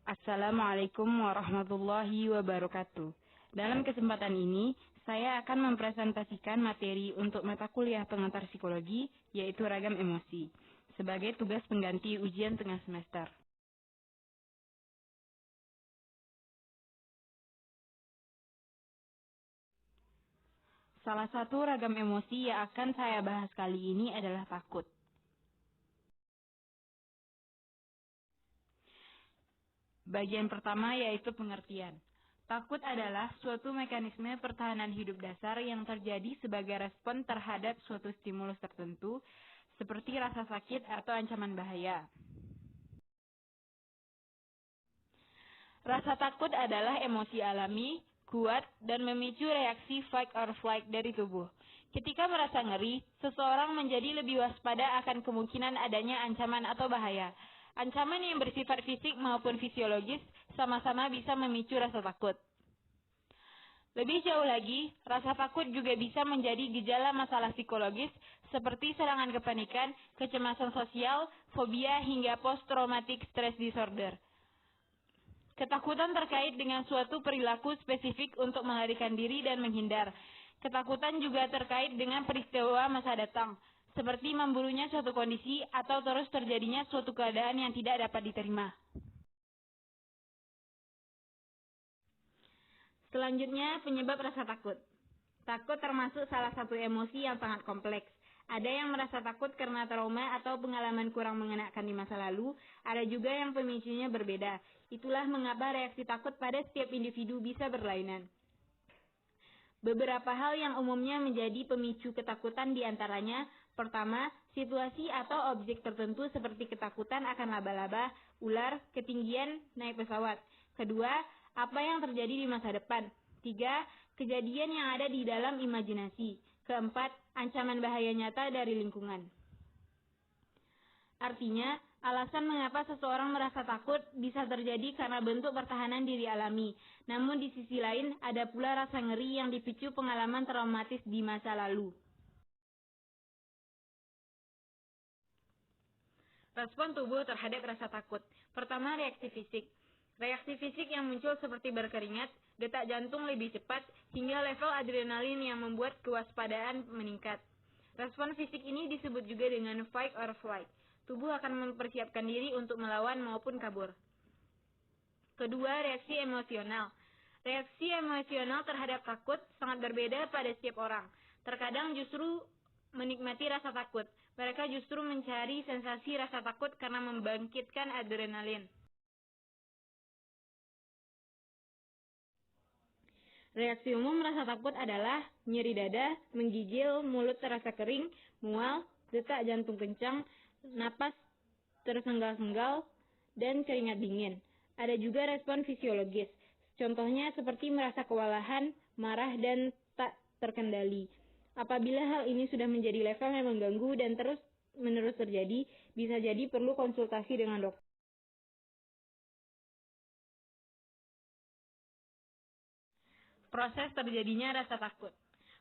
Assalamualaikum warahmatullahi wabarakatuh. Dalam kesempatan ini, saya akan mempresentasikan materi untuk mata kuliah pengantar psikologi, yaitu ragam emosi, sebagai tugas pengganti ujian tengah semester. Salah satu ragam emosi yang akan saya bahas kali ini adalah takut. Bagian pertama yaitu pengertian. Takut adalah suatu mekanisme pertahanan hidup dasar yang terjadi sebagai respon terhadap suatu stimulus tertentu, seperti rasa sakit atau ancaman bahaya. Rasa takut adalah emosi alami, kuat, dan memicu reaksi fight or flight dari tubuh. Ketika merasa ngeri, seseorang menjadi lebih waspada akan kemungkinan adanya ancaman atau bahaya. Ancaman yang bersifat fisik maupun fisiologis sama-sama bisa memicu rasa takut. Lebih jauh lagi, rasa takut juga bisa menjadi gejala masalah psikologis seperti serangan kepanikan, kecemasan sosial, fobia, hingga post-traumatic stress disorder. Ketakutan terkait dengan suatu perilaku spesifik untuk melarikan diri dan menghindar. Ketakutan juga terkait dengan peristiwa masa datang, seperti memburunya suatu kondisi atau terus terjadinya suatu keadaan yang tidak dapat diterima. Selanjutnya, penyebab rasa takut. Takut termasuk salah satu emosi yang sangat kompleks. Ada yang merasa takut karena trauma atau pengalaman kurang mengenakan di masa lalu, ada juga yang pemicunya berbeda. Itulah mengapa reaksi takut pada setiap individu bisa berlainan. Beberapa hal yang umumnya menjadi pemicu ketakutan diantaranya, pertama, situasi atau objek tertentu seperti ketakutan akan laba-laba, ular, ketinggian, naik pesawat. Kedua, apa yang terjadi di masa depan. Tiga, kejadian yang ada di dalam imajinasi. Keempat, ancaman bahaya nyata dari lingkungan. Artinya, alasan mengapa seseorang merasa takut bisa terjadi karena bentuk pertahanan diri alami. Namun di sisi lain, ada pula rasa ngeri yang dipicu pengalaman traumatis di masa lalu. Respon tubuh terhadap rasa takut. Pertama, reaksi fisik. Reaksi fisik yang muncul seperti berkeringat, detak jantung lebih cepat, hingga level adrenalin yang membuat kewaspadaan meningkat. Respon fisik ini disebut juga dengan fight or flight. Tubuh akan mempersiapkan diri untuk melawan maupun kabur. Kedua, reaksi emosional. Reaksi emosional terhadap takut sangat berbeda pada setiap orang. Terkadang justru menikmati rasa takut. Mereka justru mencari sensasi rasa takut karena membangkitkan adrenalin. Reaksi umum rasa takut adalah nyeri dada, menggigil, mulut terasa kering, mual, detak jantung kencang, napas tersenggal-senggal, dan keringat dingin. Ada juga respon fisiologis, contohnya seperti merasa kewalahan, marah, dan tak terkendali. Apabila hal ini sudah menjadi level yang mengganggu dan terus-menerus terjadi, bisa jadi perlu konsultasi dengan dokter. Proses terjadinya rasa takut.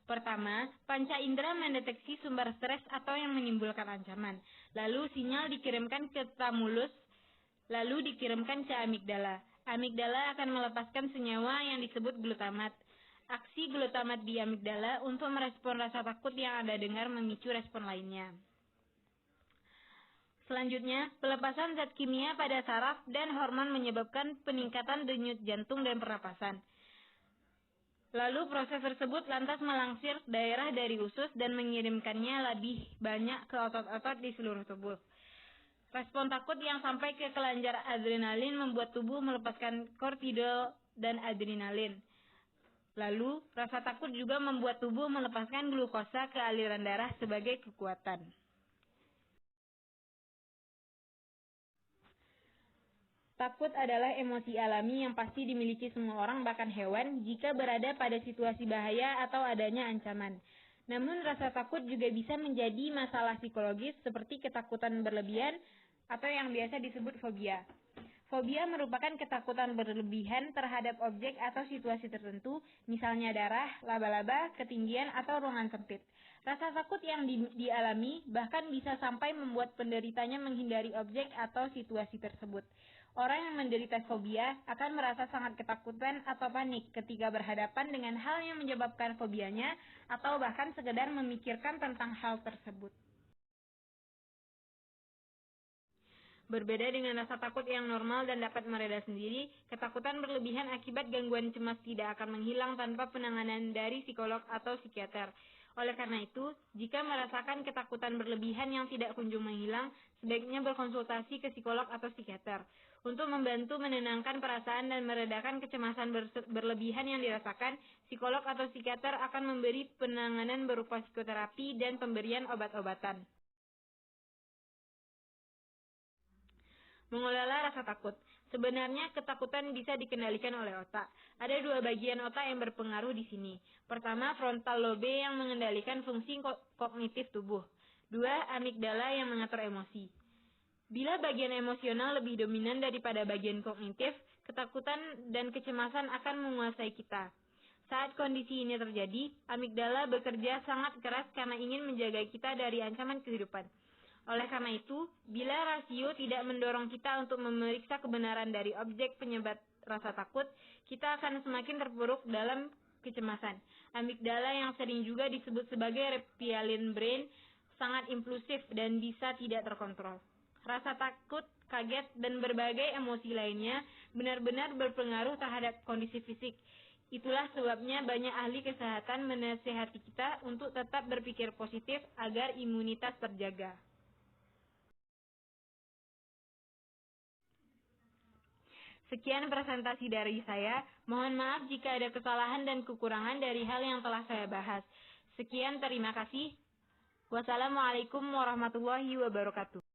Pertama, panca indera mendeteksi sumber stres atau yang menimbulkan ancaman. Lalu sinyal dikirimkan ke stimulus, lalu dikirimkan ke amigdala. Amigdala akan melepaskan senyawa yang disebut glutamat. Aksi glutamat di amigdala untuk merespon rasa takut yang Anda dengar memicu respon lainnya. Selanjutnya, pelepasan zat kimia pada saraf dan hormon menyebabkan peningkatan denyut jantung dan pernapasan. Lalu proses tersebut lantas melangsir daerah dari usus dan mengirimkannya lebih banyak ke otot-otot di seluruh tubuh. Respon takut yang sampai ke kelenjar adrenalin membuat tubuh melepaskan kortidol dan adrenalin. Lalu, rasa takut juga membuat tubuh melepaskan glukosa ke aliran darah sebagai kekuatan. Takut adalah emosi alami yang pasti dimiliki semua orang bahkan hewan jika berada pada situasi bahaya atau adanya ancaman. Namun rasa takut juga bisa menjadi masalah psikologis seperti ketakutan berlebihan atau yang biasa disebut fobia. Fobia merupakan ketakutan berlebihan terhadap objek atau situasi tertentu, misalnya darah, laba-laba, ketinggian, atau ruangan sempit. Rasa takut yang dialami bahkan bisa sampai membuat penderitanya menghindari objek atau situasi tersebut. Orang yang menderita fobia akan merasa sangat ketakutan atau panik ketika berhadapan dengan hal yang menyebabkan fobianya atau bahkan sekedar memikirkan tentang hal tersebut. Berbeda dengan rasa takut yang normal dan dapat mereda sendiri, ketakutan berlebihan akibat gangguan cemas tidak akan menghilang tanpa penanganan dari psikolog atau psikiater. Oleh karena itu, jika merasakan ketakutan berlebihan yang tidak kunjung menghilang, sebaiknya berkonsultasi ke psikolog atau psikiater. Untuk membantu menenangkan perasaan dan meredakan kecemasan berlebihan yang dirasakan, psikolog atau psikiater akan memberi penanganan berupa psikoterapi dan pemberian obat-obatan. Mengelola rasa takut. Sebenarnya ketakutan bisa dikendalikan oleh otak. Ada dua bagian otak yang berpengaruh di sini. Pertama, frontal lobe yang mengendalikan fungsi kognitif tubuh. Dua, amigdala yang mengatur emosi. Bila bagian emosional lebih dominan daripada bagian kognitif, ketakutan dan kecemasan akan menguasai kita. Saat kondisi ini terjadi, amigdala bekerja sangat keras karena ingin menjaga kita dari ancaman kehidupan. Oleh karena itu, bila rasio tidak mendorong kita untuk memeriksa kebenaran dari objek penyebab rasa takut, kita akan semakin terpuruk dalam kecemasan. Amigdala yang sering juga disebut sebagai reptilian brain sangat impulsif dan bisa tidak terkontrol. Rasa takut, kaget, dan berbagai emosi lainnya benar-benar berpengaruh terhadap kondisi fisik. Itulah sebabnya banyak ahli kesehatan menasihati kita untuk tetap berpikir positif agar imunitas terjaga. Sekian presentasi dari saya. Mohon maaf jika ada kesalahan dan kekurangan dari hal yang telah saya bahas. Sekian, terima kasih. Wassalamualaikum warahmatullahi wabarakatuh.